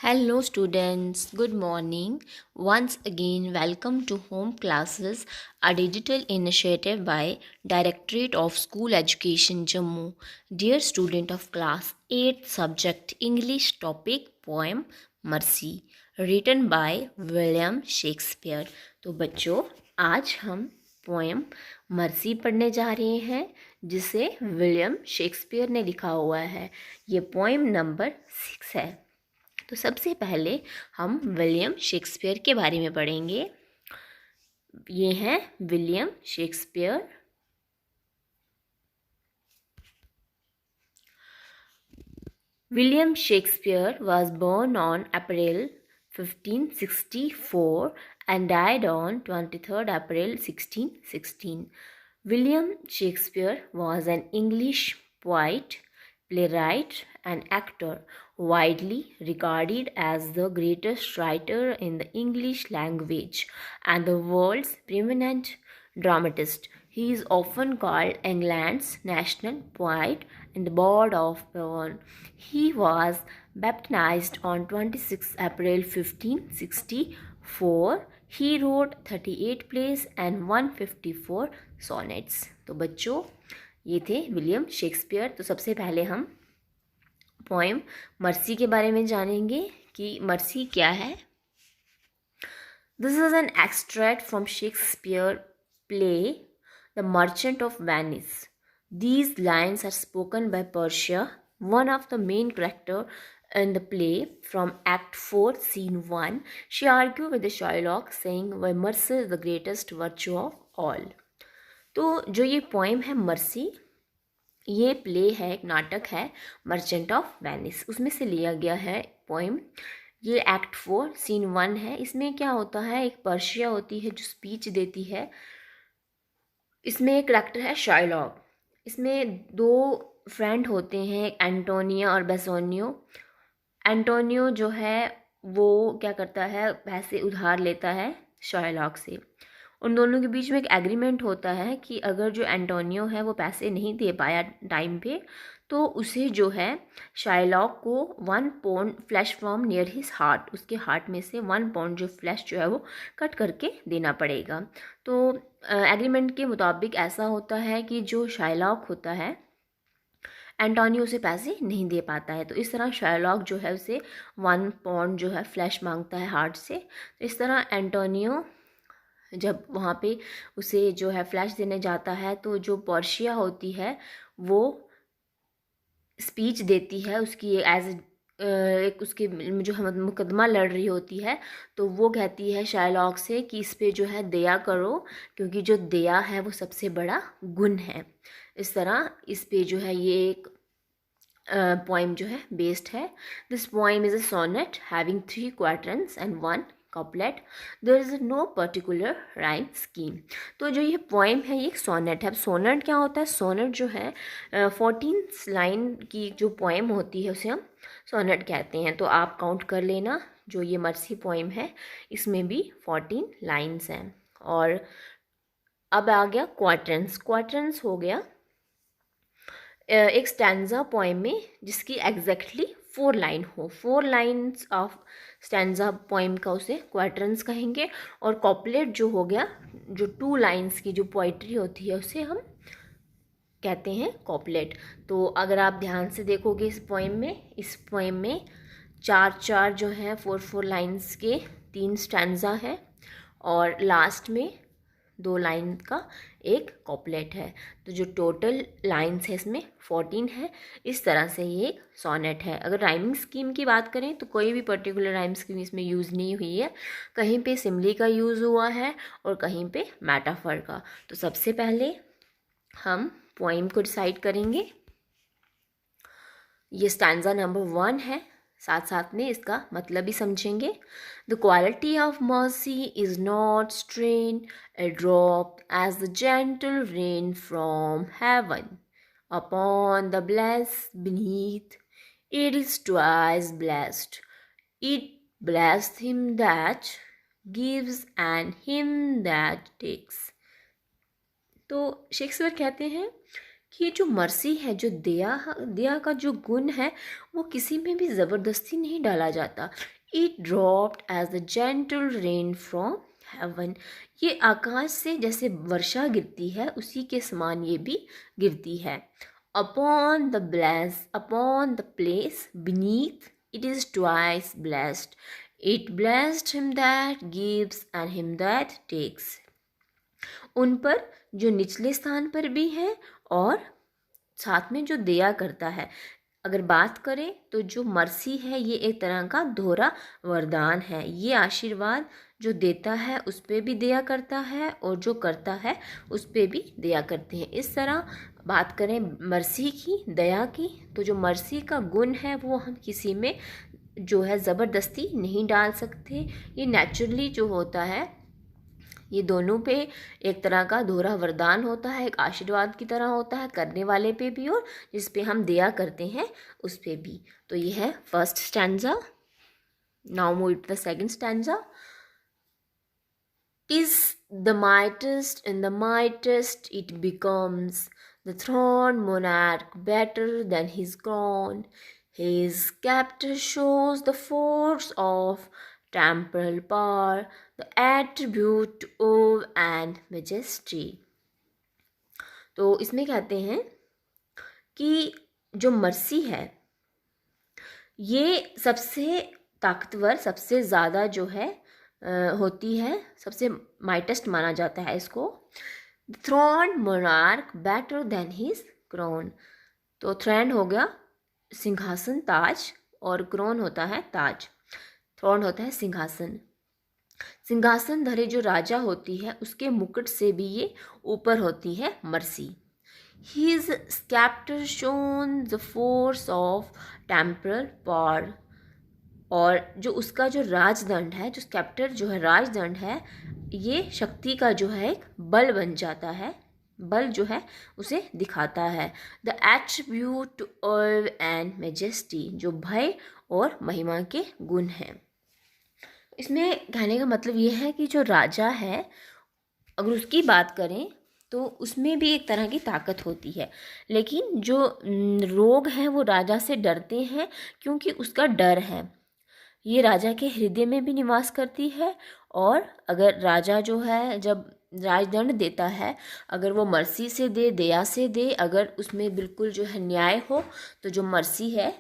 Hello students, good morning. Once again welcome to Home Classes, a digital initiative by Directorate of School Education Jammu. Dear student of class 8 subject English topic poem Mercy written by William Shakespeare. तो बच्चों आज हम poem mercy पढ़ने जा रहे हैं जिसे William Shakespeare ने लिखा हुआ है। ये पोएम नंबर 6 है। तो सबसे पहले हम विलियम शेक्सपियर के बारे में पढ़ेंगे। ये हैं William Shakespeare. William Shakespeare was born on April 1564 and died on 23rd April 1616. William Shakespeare was an English poet, playwright, and actor, widely regarded as the greatest writer in the English language and the world's preeminent dramatist. He is often called England's national poet and the bard of Avon. He was baptized on 26 April 1564. He wrote 38 plays and 154 sonnets. तो बच्चों ये थे William Shakespeare. तो सबसे पहले हम poem mercy के बारे में जानेंगे कि मर्सी क्या है। This is an extract from Shakespeare play The Merchant of Venice. These lines are spoken by Portia, one of the main characters in the play. From Act 4, Scene 1, she argues with the Shylock, saying, "Why mercy is the greatest virtue of all." तो जो ये poem है mercy, ये play है, एक नाटक है merchant of Venice, उसमें से लिया गया है पोएम। ये एक्ट 4 सीन 1 है। इसमें क्या होता है, एक पर्शिया होती है जो स्पीच देती है। इसमें एक करेक्टर है शाइलॉक। इसमें दो फ्रेंड होते हैं, एक एंटोनिया और बेसोनियो। एंटोनियो जो है वो क्या करता है, पैसे उधार लेता है शाइलॉक से। उन दोनों के बीच में एक एग्रीमेंट होता है कि अगर जो एंटोनियो है वो पैसे नहीं दे पाया टाइम पे तो उसे जो है शाइलॉक को 1 pound flash from near his heart, उसके हार्ट में से 1 पाउंड जो फ्लैश जो है वो कट करके देना पड़ेगा। तो एग्रीमेंट के मुताबिक ऐसा होता है कि जो शाइलॉक होता है एंटोनियो उसे पैसे नहीं दे पाता है। तो इस तरह शाइलॉक जो है उसे 1 पाउंड जो है फ्लैश मांगता है हार्ट से। तो इस तरह एंटोनियो जब वहाँ पे उसे जो है फ्लैश देने जाता है तो जो पोर्शिया होती है वो स्पीच देती है, उसकी एज एक उसकी जो मुकदमा लड़ रही होती है। तो वो कहती है शाइलॉक से कि इस पे जो है दया करो, क्योंकि जो दया है वो सबसे बड़ा गुण है। इस तरह इस पे जो है ये एक पोइम जो है बेस्ड है। This poem is a sonnet having 3 quadrants and 1 couplet. There is no particular rhyme scheme. तो जो ये पोइम है ये एक सोनेट है। अब सोनेट क्या होता है, सोनेट जो है 14 लाइन की जो पोइम होती है उसे हम सोनेट कहते हैं। तो आप काउंट कर लेना, जो ये मर्सी पोइम है इसमें भी 14 लाइन्स हैं। और अब आ गया क्वाड्रेंट्स। क्वाड्रेंट्स हो गया एक स्टैंजा पोइम में जिसकी एग्जैक्टली 4 लाइन हो। 4 लाइन्स ऑफ स्टैंजा पोइम का उसे क्वाड्रेंट्स कहेंगे। और कॉपलेट जो हो गया, जो 2 लाइन्स की जो पोइट्री होती है उसे हम कहते हैं कॉपलेट। तो अगर आप ध्यान से देखोगे इस पोइम में 4 जो हैं 4 लाइन्स के 3 स्टैंजा है और लास्ट में 2 लाइन का एक कॉपलेट है। तो जो टोटल लाइन्स है इसमें 14 है। इस तरह से ये एक सोनेट है। अगर राइमिंग स्कीम की बात करें तो कोई भी पर्टिकुलर राइम स्कीम इसमें यूज़ नहीं हुई है। कहीं पे सिमली का यूज़ हुआ है और कहीं पे मेटाफर का। तो सबसे पहले हम पोइम को डिसाइड करेंगे। ये स्टैंजा नंबर 1 है, साथ साथ में इसका मतलब भी समझेंगे। The quality of mercy is not strain a drop as the gentle rain from heaven upon the blessed beneath it is twice blessed it blessed him that gives and him that takes. तो Shakespeare कहते हैं कि ये जो mercy है, जो दया दया का जो गुण है, वो किसी में भी ज़बरदस्ती नहीं डाला जाता। It dropped as a gentle rain from heaven. ये आकाश से जैसे वर्षा गिरती है, उसी के समान ये भी गिरती है। Upon the place beneath it is twice blessed. It blessed him that gives and him that takes. उन पर जो निचले स्थान पर भी है और साथ में जो दया करता है। अगर बात करें तो जो मर्सी है ये एक तरह का दोहरा वरदान है। ये आशीर्वाद जो देता है उस पर भी दया करता है और जो करता है उस पर भी दया करते हैं। इस तरह बात करें मर्सी की, दया की, तो जो मर्सी का गुण है वो हम किसी में जो है ज़बरदस्ती नहीं डाल सकते। ये नेचुरली जो होता है, ये दोनों पे एक तरह का दोहरा वरदान होता है, एक आशीर्वाद की तरह होता है, करने वाले पे भी और जिस पे हम दया करते हैं उस पे भी। तो ये है first stanza. Now move to the second stanza. Is the mightiest in the mightiest it becomes the throne monarch better than his crown. His scepter shows the force of temporal power, the attribute of and majesty. तो इसमें कहते हैं कि जो mercy है ये सबसे ताकतवर, सबसे ज़्यादा जो है होती है, सबसे माइटेस्ट माना जाता है इसको। Throne monarch better than his crown. तो थ्रोन हो गया सिंहासन, ताज, और क्रोन होता है ताज। थ्रोन होता है सिंहासन। सिंहासन धरे जो राजा होती है उसके मुकुट से भी ये ऊपर होती है mercy. His scepter shown the force of temporal power। और जो उसका जो राजदंड है, जो स्केप्टर जो है राजदंड है, ये शक्ति का जो है एक बल बन जाता है, बल जो है उसे दिखाता है। The attribute of and majesty, जो भय और महिमा के गुण हैं। इसमें कहने का मतलब ये है कि जो राजा है अगर उसकी बात करें तो उसमें भी एक तरह की ताकत होती है, लेकिन जो लोग हैं वो राजा से डरते हैं क्योंकि उसका डर है। ये राजा के हृदय में भी निवास करती है। और अगर राजा जो है जब राजदंड देता है, अगर वो मर्सी से दे, दया से दे, अगर उसमें बिल्कुल जो है न्याय हो, तो जो मर्सी है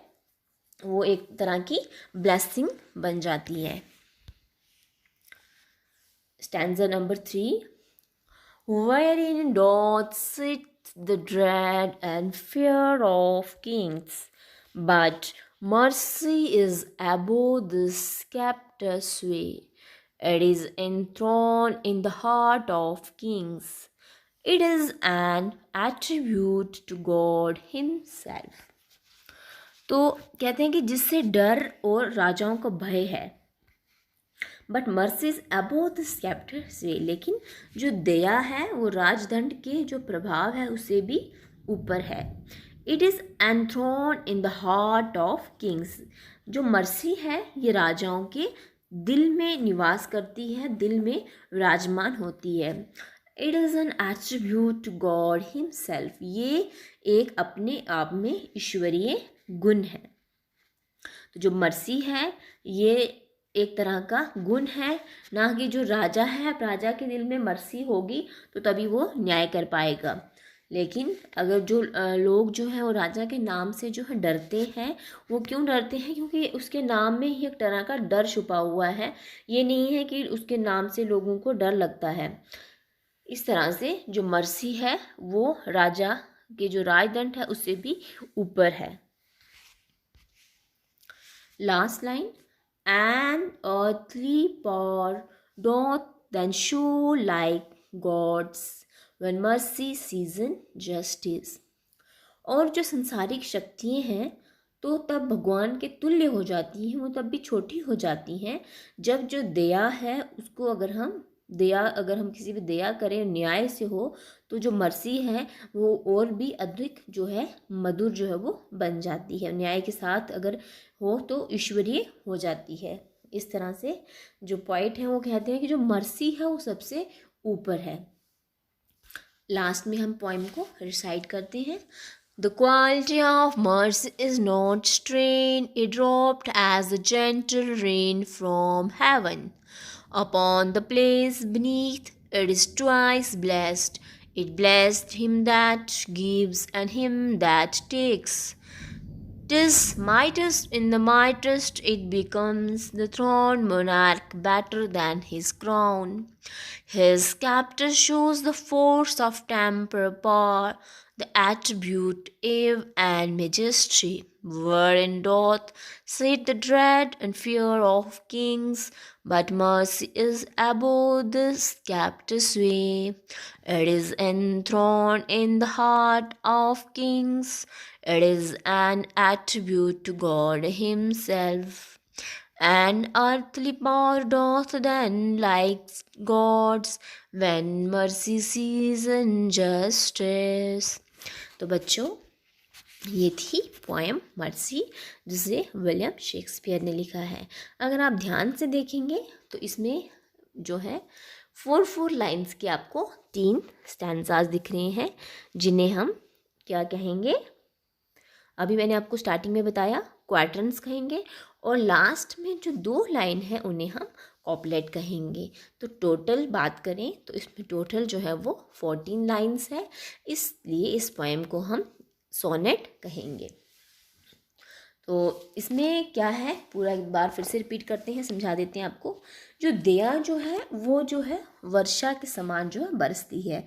वो एक तरह की ब्लेसिंग बन जाती है। Stanza number 3। Wherein doth sit the dread and fear of kings, but mercy is above this scepter's sway. It is enthroned in the heart of kings. It is an attribute to God himself. तो कहते हैं कि जिससे डर और राजाओं का भय है, but mercy is above the sceptre से, लेकिन जो दया है वो राजदंड के जो प्रभाव है उससे भी ऊपर है। It is enthroned in the heart of kings. जो मर्सी है ये राजाओं के दिल में निवास करती है, दिल में विराजमान होती है। It is an attribute to God himself. ये एक अपने आप में ईश्वरीय गुण है। तो जो मर्सी है ये एक तरह का गुण है, ना कि जो राजा है, राजा के दिल में मर्सी होगी तो तभी वो न्याय कर पाएगा। लेकिन अगर जो लोग जो हैं वो राजा के नाम से जो है डरते हैं, वो क्यों डरते हैं? क्योंकि उसके नाम में ही एक तरह का डर छुपा हुआ है। ये नहीं है कि उसके नाम से लोगों को डर लगता है। इस तरह से जो मर्सी है वो राजा के जो राजदंड है उससे भी ऊपर है। Last line. An earthly power doth then show like God's when mercy season justice। और जो संसारिक शक्तियाँ हैं तो तब भगवान के तुल्य हो जाती हैं, वो तब भी छोटी हो जाती हैं जब जो दया है उसको अगर हम किसी भी दया करें, न्याय से हो, तो जो मर्सी है वो और भी अधिक जो है मधुर जो है वो बन जाती है। न्याय के साथ अगर हो तो ईश्वरीय हो जाती है। इस तरह से जो पॉइंट है वो कहते हैं कि जो मर्सी है वो सबसे ऊपर है। लास्ट में हम पोइम को रिसाइट करते हैं। The quality of mercy is not strained, it dropped as a gentle rain from heaven. Upon the place beneath, it is twice blessed. It blessed him that gives and him that takes. 'Tis mightiest in the mightiest, it becomes the throned monarch better than his crown. His sceptre shows the force of temporal power, the attribute, awe, and majesty, wherein doth sit the dread and fear of kings. But mercy is above this sceptre's sway. It is enthroned in the heart of kings. It is an attribute to God Himself. An earthly power doth then like God's when mercy sees injustice. तो बच्चों, ये थी poem mercy जिसे William Shakespeare ने लिखा है। अगर आप ध्यान से देखेंगे तो इसमें जो है 4 लाइन्स के आपको 3 स्टैंजास दिख रहे हैं, जिन्हें हम क्या कहेंगे, अभी मैंने आपको स्टार्टिंग में बताया क्वार्टरन्स कहेंगे, और लास्ट में जो 2 लाइन है उन्हें हम कॉपलेट कहेंगे। तो टोटल बात करें तो इसमें टोटल जो है वो 14 लाइन्स है, इसलिए इस पोएम को हम सोनेट कहेंगे। तो इसमें क्या है, पूरा एक बार फिर से रिपीट करते हैं, समझा देते हैं आपको। जो दया जो है वो जो है वर्षा के समान जो है बरसती है।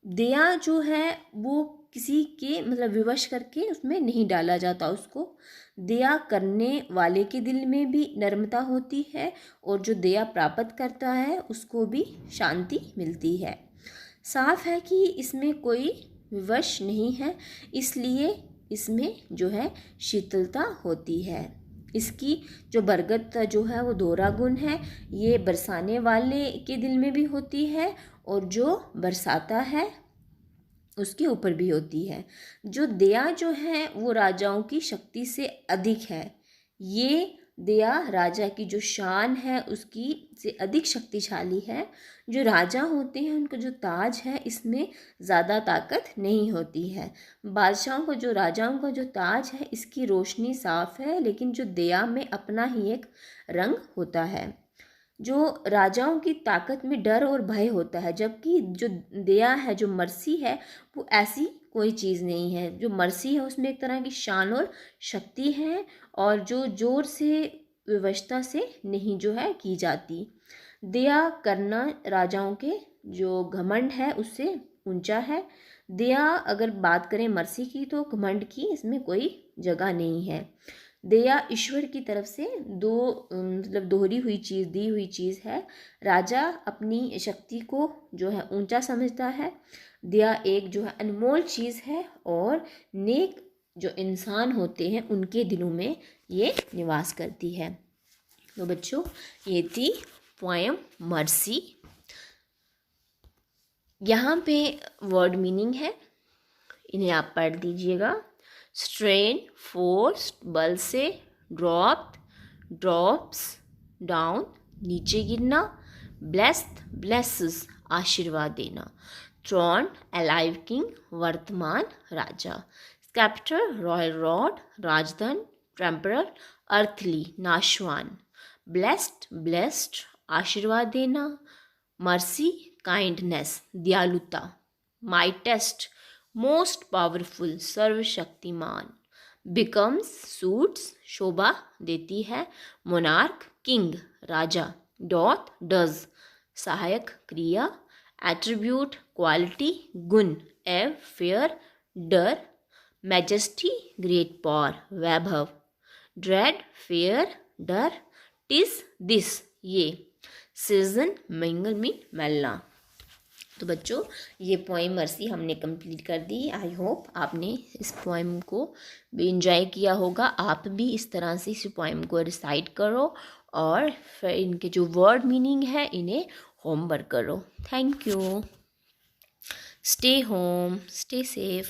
दया जो है वो किसी के मतलब विवश करके उसमें नहीं डाला जाता उसको। दया करने वाले के दिल में भी नर्मता होती है, और जो दया प्राप्त करता है उसको भी शांति मिलती है। साफ है कि इसमें कोई विवश नहीं है, इसलिए इसमें जो है शीतलता होती है। इसकी जो बरगद जो है वो दोहरा गुण है, ये बरसाने वाले के दिल में भी होती है और जो बरसाता है उसके ऊपर भी होती है। जो दया जो है वो राजाओं की शक्ति से अधिक है। ये दया राजा की जो शान है उसकी से अधिक शक्तिशाली है। जो राजा होते हैं उनका जो ताज है इसमें ज़्यादा ताकत नहीं होती है। बादशाहों को जो राजाओं का जो ताज है इसकी रोशनी साफ है, लेकिन जो दया में अपना ही एक रंग होता है। जो राजाओं की ताकत में डर और भय होता है, जबकि जो दया है, जो मर्सी है, वो ऐसी कोई चीज़ नहीं है। जो मर्सी है उसमें एक तरह की शान और शक्ति है, और जो जोर से विवशता से नहीं जो है की जाती। दया करना राजाओं के जो घमंड है उससे ऊंचा है। दया अगर बात करें मर्सी की तो घमंड की इसमें कोई जगह नहीं है। दया ईश्वर की तरफ से मतलब दोहरी हुई चीज़, दी हुई चीज़ है। राजा अपनी शक्ति को जो है ऊंचा समझता है। दया एक जो है अनमोल चीज़ है, और नेक जो इंसान होते हैं उनके दिलों में ये निवास करती है। तो बच्चों, ये थी पोएम मर्सी। यहाँ पे वर्ड मीनिंग है, इन्हें आप पढ़ दीजिएगा। स्ट्रेन, फोर्स, बल से, ड्रॉप्ड, ड्रॉप्स, डाउन, नीचे गिरना, ब्लेस्ड, ब्लेसेस, आशीर्वाद देना, थ्रोन, अलाइव किंग, वर्तमान राजा, स्कैप्टर, रॉयल रॉड, राजधन, टेम्परल, अर्थली, नाशवान, ब्लेस्ड, ब्लेस्ड, आशीर्वाद देना, मर्सी, काइंडनेस, दयालुता, माइटेस्ट, मोस्ट पावरफुल, सर्वशक्तिमान, बिकम्स, सूट्स, शोभा देती है, monarch, king, Raja, doth, does, सहायक क्रिया, एट्रीब्यूट, क्वालिटी, गुण, एव, फेयर, डर, मैजेस्टी, ग्रेट पावर, वैभव, ड्रेड, फेयर, डर, टिस, दिस, ये, सीजन, मिंगल मीन मिलना। तो बच्चों, ये पोएम मर्सी हमने कंप्लीट कर दी। आई होप आपने इस पोएम को भी इंजॉय किया होगा। आप भी इस तरह से इस पोएम को रिसाइट करो, और फिर इनके जो वर्ड मीनिंग है इन्हें होमवर्क करो। Thank you. Stay home, stay safe.